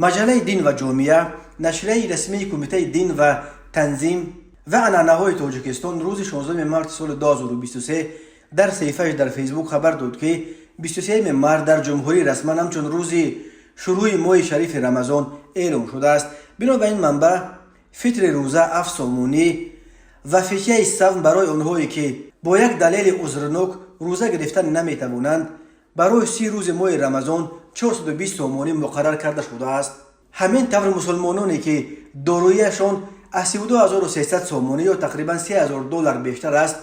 مجله دین و جامعه، نشریه رسمی کمیته دین و تنظیم و عنعنه‌های تاجیکستان روز 16 مارس سال 2023 در صفحه‌اش در فیسبوک خبر داد که 23 مارس در جمهوری رسما همچون روز شروع ماه شریف رمضان اعلام شده است. بنا به این منبع فطر روزه افسامونی و فکیه صوم برای آنهایی که با یک دلیل عذرناک روزه گرفتن نمیتوانند برای 30 روز ماه رمضان 420 تومانی مقرر کرده شده است. همین طور مسلمانانی که داراییشان از 32300 تومانی یا تقریبا $3000 بیشتر است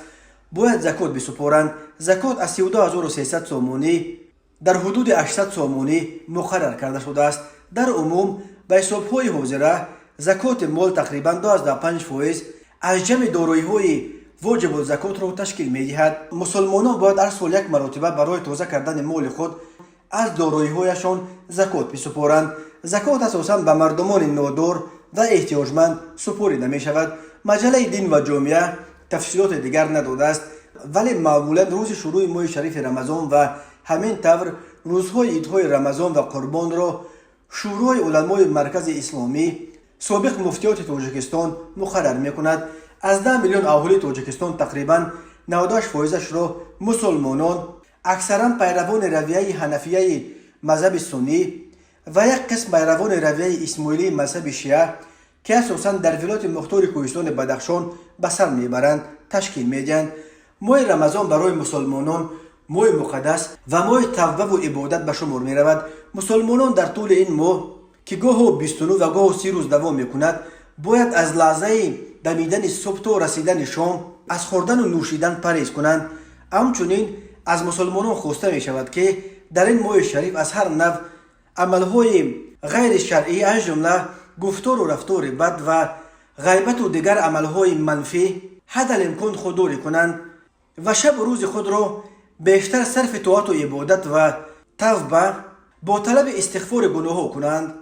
باید زکات بسپارند. زکات از 32300 تومانی در حدود 800 تومانی مقرر کرده شده است. در عموم به حساب‌های حاضره زکات مال تقریبا 12.5% از جمع دارایی‌های واجب الزکات را تشکیل می‌دهد. مسلمانان باید هر سال یک مرتبه برای تازه کردن مال خود از دارایی‌هایشان زکات بسپارند. زکات اساساً به مردمان نادار و احتیاجمند سپرده می‌شود. مجله دین و جامعه تفصیلات دیگر نداده است، ولی معمولاً روز شروع ماه شریف رمضان و همین طور روزهای عیدهای رمضان و قربان را شورای علمای مرکز اسلامی سابق مفتیات تاجیکستان مقرر می‌کند. از 10 میلیون اهالی تاجیکستان تقریباً 98% را مسلمانان، اکثراً پیروان رویه حنفیه مذهب سنی و یک قسم پیروان رویه اسماعیلی مذهب شیعه که اساساً در ولایت مختار کوهستان بدخشان به سر میبرند تشکیل میدهند. ماه رمضان برای مسلمانان ماه مقدس و ماه توبه و عبادت به شمار می رود. مسلمانان در طول این ماه که گاه 29 و گاه 30 روز دوام می کند باید از لحظه دمیدن صبح تا رسیدن شام از خوردن و نوشیدن پرهیز کنند. همچنین از مسلمانان خواسته می شود که در این ماه شریف از هر نوع عملهای غیر شرعی از جمله گفتار و رفتار بد و غیبت و دیگر عملهای منفی حد الامکان خودداری کنند و شب و روز خود را بیشتر صرف طاعت و عبادت و توبه با طلب استغفار گناه کنند.